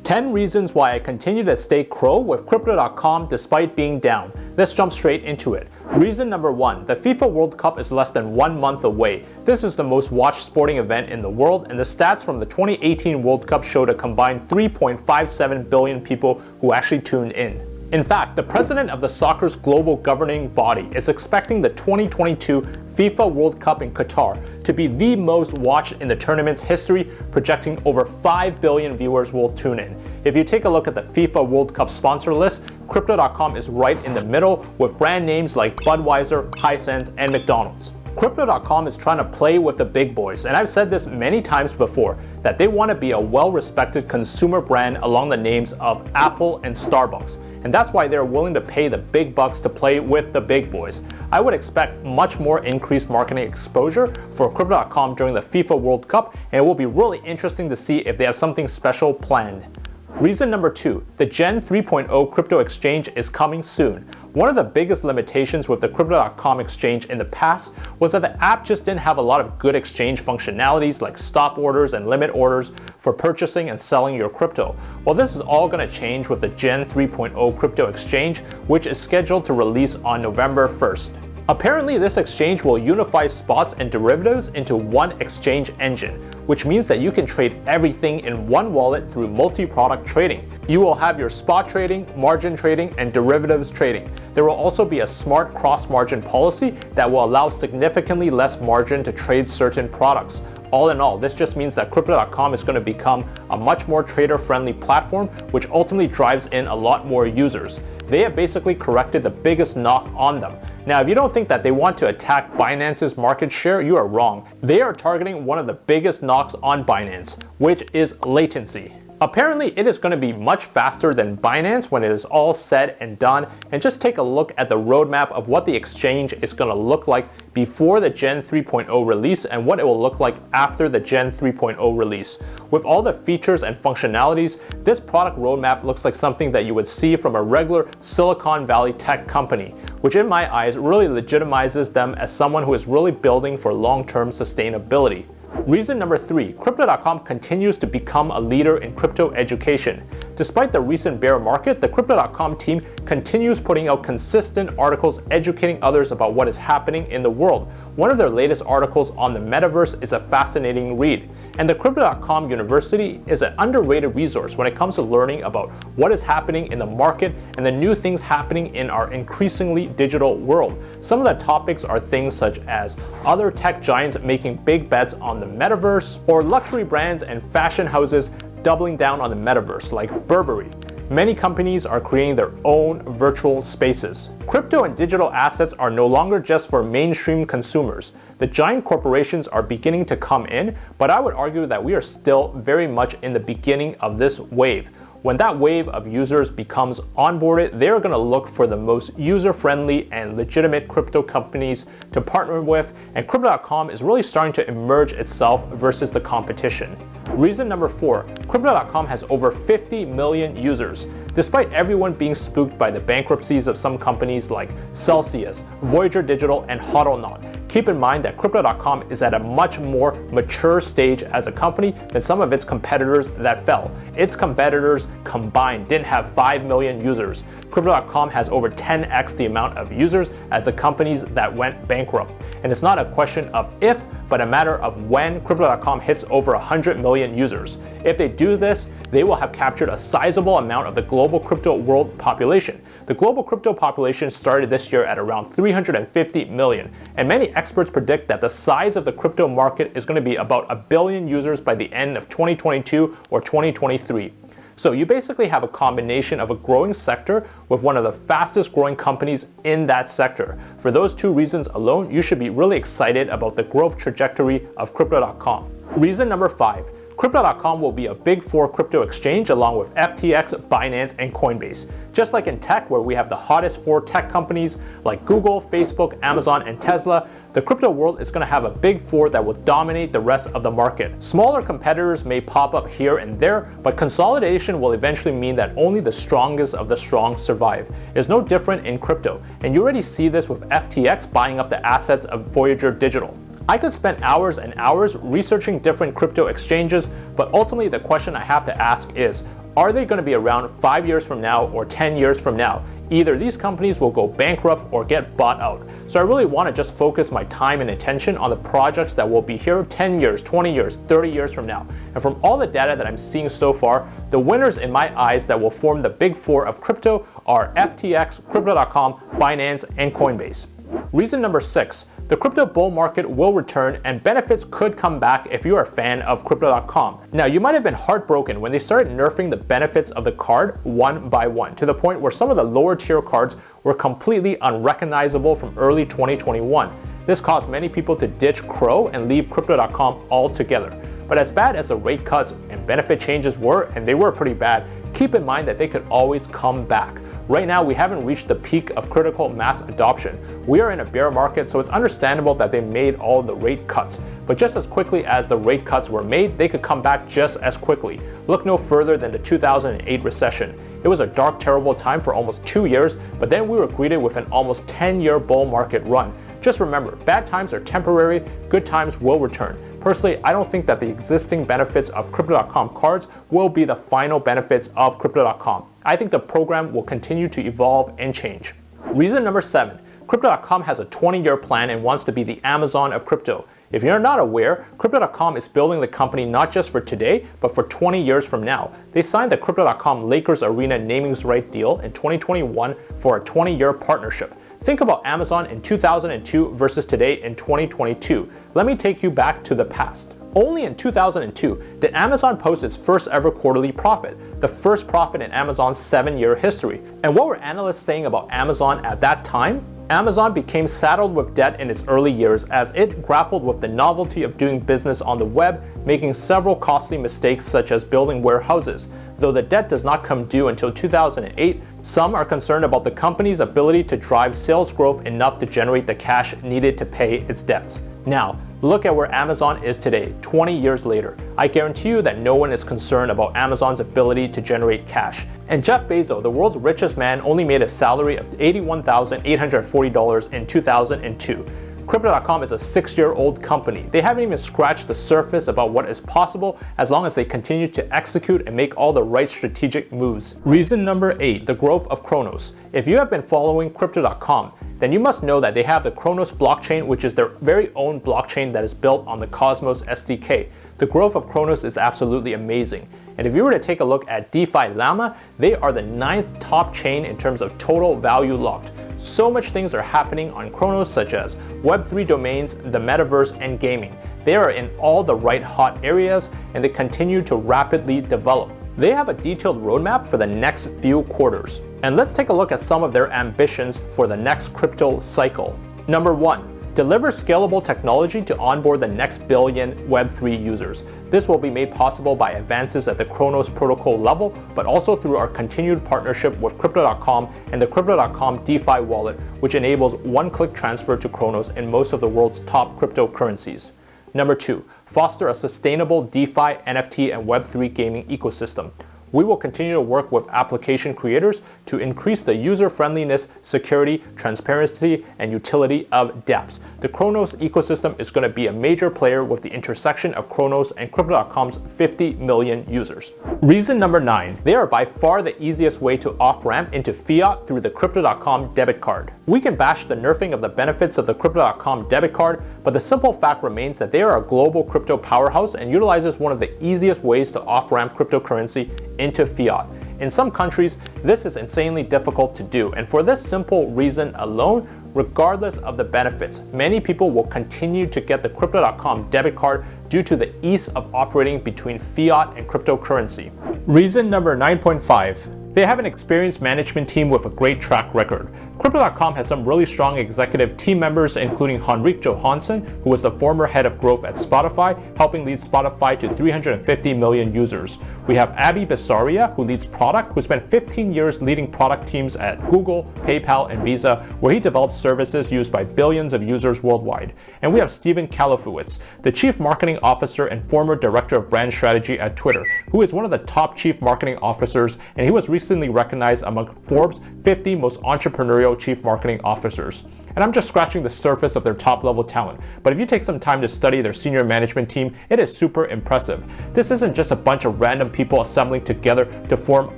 10 reasons why I continue to stay CRO with Crypto.com despite being down. Let's jump straight into it. Reason number 1, the FIFA World Cup is less than 1 month away. This is the most watched sporting event in the world, and the stats from the 2018 World Cup showed a combined 3.57 billion people who actually tuned in. In fact, the president of the soccer's global governing body is expecting the 2022 FIFA World Cup in Qatar to be the most watched in the tournament's history, projecting over 5 billion viewers will tune in. If you take a look at the FIFA World Cup sponsor list, Crypto.com is right in the middle with brand names like Budweiser, Hisense, and McDonald's. Crypto.com is trying to play with the big boys, and I've said this many times before, that they want to be a well-respected consumer brand along the names of Apple and Starbucks. And that's why they're willing to pay the big bucks to play with the big boys. I would expect much more increased marketing exposure for Crypto.com during the FIFA World Cup, and it will be really interesting to see if they have something special planned. Reason number 2, the Gen 3.0 crypto exchange is coming soon. One of the biggest limitations with the Crypto.com exchange in the past was that the app just didn't have a lot of good exchange functionalities like stop orders and limit orders for purchasing and selling your crypto. Well, this is all going to change with the Gen 3.0 crypto exchange, which is scheduled to release on November 1st. Apparently, this exchange will unify spots and derivatives into one exchange engine, which means that you can trade everything in one wallet through multi-product trading. You will have your spot trading, margin trading, and derivatives trading. There will also be a smart cross-margin policy that will allow significantly less margin to trade certain products. All in all, this just means that Crypto.com is going to become a much more trader-friendly platform, which ultimately drives in a lot more users. They have basically corrected the biggest knock on them. Now, if you don't think that they want to attack Binance's market share, you are wrong. They are targeting one of the biggest knocks on Binance, which is latency. Apparently, it is going to be much faster than Binance when it is all said and done, and just take a look at the roadmap of what the exchange is going to look like before the Gen 3.0 release and what it will look like after the Gen 3.0 release. With all the features and functionalities, this product roadmap looks like something that you would see from a regular Silicon Valley tech company, which in my eyes really legitimizes them as someone who is really building for long-term sustainability. Reason number 3, Crypto.com continues to become a leader in crypto education. Despite the recent bear market, the Crypto.com team continues putting out consistent articles educating others about what is happening in the world. One of their latest articles on the metaverse is a fascinating read. And the Crypto.com University is an underrated resource when it comes to learning about what is happening in the market and the new things happening in our increasingly digital world. Some of the topics are things such as other tech giants making big bets on the metaverse, or luxury brands and fashion houses doubling down on the metaverse, like Burberry. Many companies are creating their own virtual spaces. Crypto and digital assets are no longer just for mainstream consumers. The giant corporations are beginning to come in, but I would argue that we are still very much in the beginning of this wave. When that wave of users becomes onboarded, they're going to look for the most user-friendly and legitimate crypto companies to partner with, and Crypto.com is really starting to emerge itself versus the competition. Reason number 4, Crypto.com has over 50 million users. Despite everyone being spooked by the bankruptcies of some companies like Celsius, Voyager Digital, and Hodlnaut, keep in mind that Crypto.com is at a much more mature stage as a company than some of its competitors that fell. Its competitors combined didn't have 5 million users. Crypto.com has over 10x the amount of users as the companies that went bankrupt. And it's not a question of if, but a matter of when Crypto.com hits over 100 million users. If they do this, they will have captured a sizable amount of the global crypto world population. The global crypto population started this year at around 350 million, and many experts predict that the size of the crypto market is going to be about 1 billion users by the end of 2022 or 2023. So you basically have a combination of a growing sector with one of the fastest growing companies in that sector. For those 2 reasons alone, you should be really excited about the growth trajectory of Crypto.com. Reason number 5, Crypto.com will be a big 4 crypto exchange along with FTX, Binance, and Coinbase. Just like in tech, where we have the hottest 4 tech companies like Google, Facebook, Amazon, and Tesla, the crypto world is going to have a big 4 that will dominate the rest of the market. Smaller competitors may pop up here and there, but consolidation will eventually mean that only the strongest of the strong survive. It's no different in crypto, and you already see this with FTX buying up the assets of Voyager Digital. I could spend hours and hours researching different crypto exchanges, but ultimately the question I have to ask is, Are they going to be around 5 years from now or 10 years from now? Either these companies will go bankrupt or get bought out. So I really want to just focus my time and attention on the projects that will be here 10 years, 20 years, 30 years from now. And from all the data that I'm seeing so far, the winners in my eyes that will form the big four of crypto are FTX, Crypto.com, Binance, and Coinbase. Reason number 6, the crypto bull market will return and benefits could come back if you're a fan of Crypto.com. Now, you might have been heartbroken when they started nerfing the benefits of the card one by one, to the point where some of the lower tier cards were completely unrecognizable from early 2021. This caused many people to ditch CRO and leave Crypto.com altogether. But as bad as the rate cuts and benefit changes were, and they were pretty bad, keep in mind that they could always come back. Right now, we haven't reached the peak of critical mass adoption. We are in a bear market, so it's understandable that they made all the rate cuts. But just as quickly as the rate cuts were made, they could come back just as quickly. Look no further than the 2008 recession. It was a dark, terrible time for almost 2 years, but then we were greeted with an almost 10-year bull market run. Just remember, bad times are temporary, good times will return. Personally, I don't think that the existing benefits of Crypto.com cards will be the final benefits of Crypto.com. I think the program will continue to evolve and change. Reason number 7, Crypto.com has a 20-year plan and wants to be the Amazon of crypto. If you're not aware, Crypto.com is building the company not just for today, but for 20 years from now. They signed the Crypto.com Lakers Arena naming rights deal in 2021 for a 20-year partnership. Think about Amazon in 2002 versus today in 2022. Let me take you back to the past. Only in 2002 did Amazon post its first ever quarterly profit, the first profit in Amazon's 7-year history. And what were analysts saying about Amazon at that time? Amazon became saddled with debt in its early years as it grappled with the novelty of doing business on the web, making several costly mistakes such as building warehouses. Though the debt does not come due until 2008, some are concerned about the company's ability to drive sales growth enough to generate the cash needed to pay its debts. Now, look at where Amazon is today, 20 years later. I guarantee you that no one is concerned about Amazon's ability to generate cash. And Jeff Bezos, the world's richest man, only made a salary of $81,840 in 2002. Crypto.com is a 6-year-old company. They haven't even scratched the surface about what is possible as long as they continue to execute and make all the right strategic moves. Reason number 8, the growth of Cronos. If you have been following Crypto.com, then you must know that they have the Cronos blockchain, which is their very own blockchain that is built on the Cosmos SDK. The growth of Cronos is absolutely amazing. And if you were to take a look at DeFi Llama, they are the 9th top chain in terms of total value locked. So much things are happening on Cronos, such as Web3 domains, the metaverse, and gaming. They are in all the right hot areas, and they continue to rapidly develop. They have a detailed roadmap for the next few quarters. And let's take a look at some of their ambitions for the next crypto cycle. Number 1. Deliver scalable technology to onboard the next billion Web3 users. This will be made possible by advances at the Cronos protocol level, but also through our continued partnership with Crypto.com and the Crypto.com DeFi wallet, which enables one-click transfer to Cronos in most of the world's top cryptocurrencies. Number 2, foster a sustainable DeFi, NFT, and Web3 gaming ecosystem. We will continue to work with application creators to increase the user-friendliness, security, transparency, and utility of dApps. The Cronos ecosystem is going to be a major player with the intersection of Cronos and Crypto.com's 50 million users. Reason number 9, they are by far the easiest way to off-ramp into fiat through the Crypto.com Debit Card. We can bash the nerfing of the benefits of the Crypto.com Debit Card, but the simple fact remains that they are a global crypto powerhouse and utilizes one of the easiest ways to off-ramp cryptocurrency into fiat. In some countries, this is insanely difficult to do, and for this simple reason alone, regardless of the benefits, many people will continue to get the Crypto.com debit card due to the ease of operating between fiat and cryptocurrency. Reason number 9.5. They have an experienced management team with a great track record. Crypto.com has some really strong executive team members, including Henrik Johansson, who was the former head of growth at Spotify, helping lead Spotify to 350 million users. We have Abby Bessaria, who leads product, who spent 15 years leading product teams at Google, PayPal, and Visa, where he developed services used by billions of users worldwide. And we have Steven Kalafowitz, the chief marketing officer and former director of brand strategy at Twitter, who is one of the top chief marketing officers, and he was recently recognized among Forbes' 50 most entrepreneurial chief marketing officers. and I'm just scratching the surface of their top level talent. But if you take some time to study their senior management team, it is super impressive. This isn't just a bunch of random people assembling together to form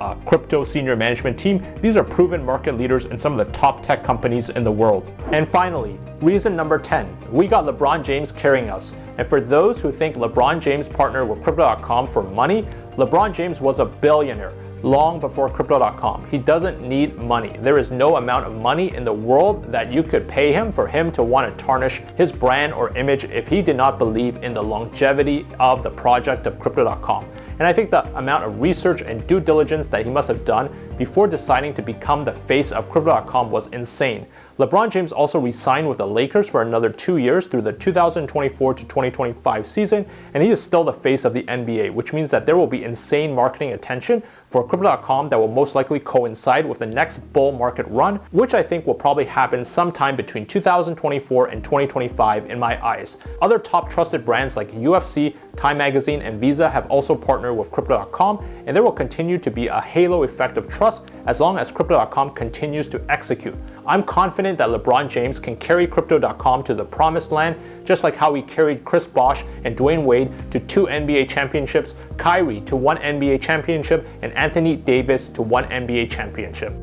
a crypto senior management team. These are proven market leaders in some of the top tech companies in the world. And finally, reason number 10, we got LeBron James carrying us. And for those who think LeBron James partnered with Crypto.com for money, LeBron James was a billionaire long before Crypto.com. He doesn't need money. There is no amount of money in the world that you could pay him for him to want to tarnish his brand or image if he did not believe in the longevity of the project of Crypto.com. And I think the amount of research and due diligence that he must have done before deciding to become the face of Crypto.com was insane. LeBron James also re-signed with the Lakers for another 2 years through the 2024 to 2025 season, and he is still the face of the NBA, which means that there will be insane marketing attention for Crypto.com that will most likely coincide with the next bull market run, which I think will probably happen sometime between 2024 and 2025 in my eyes. Other top trusted brands like UFC, Time Magazine, and Visa have also partnered with Crypto.com, and there will continue to be a halo effect of trust as long as Crypto.com continues to execute. I'm confident that LeBron James can carry Crypto.com to the promised land, just like how he carried Chris Bosh and Dwayne Wade to 2 NBA championships, Kyrie to 1 NBA championship, and Anthony Davis to 1 NBA championship.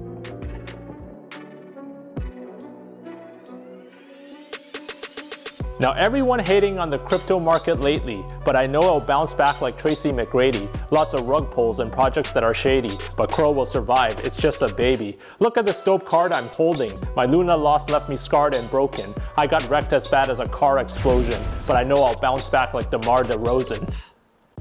Now everyone hating on the crypto market lately, but I know it'll bounce back like Tracy McGrady. Lots of rug pulls and projects that are shady, but Crow will survive, it's just a baby. Look at this dope card I'm holding. My Luna loss left me scarred and broken. I got wrecked as bad as a car explosion, but I know I'll bounce back like DeMar DeRozan.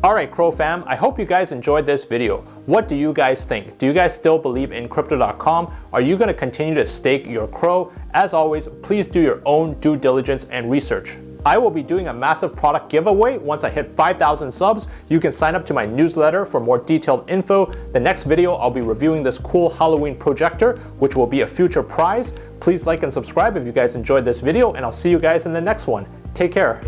Alright Crow fam, I hope you guys enjoyed this video. What do you guys think? Do you guys still believe in Crypto.com? Are you going to continue to stake your Crow? As always, please do your own due diligence and research. I will be doing a massive product giveaway once I hit 5,000 subs. You can sign up to my newsletter for more detailed info. The next video, I'll be reviewing this cool Halloween projector, which will be a future prize. Please like and subscribe if you guys enjoyed this video, and I'll see you guys in the next one. Take care.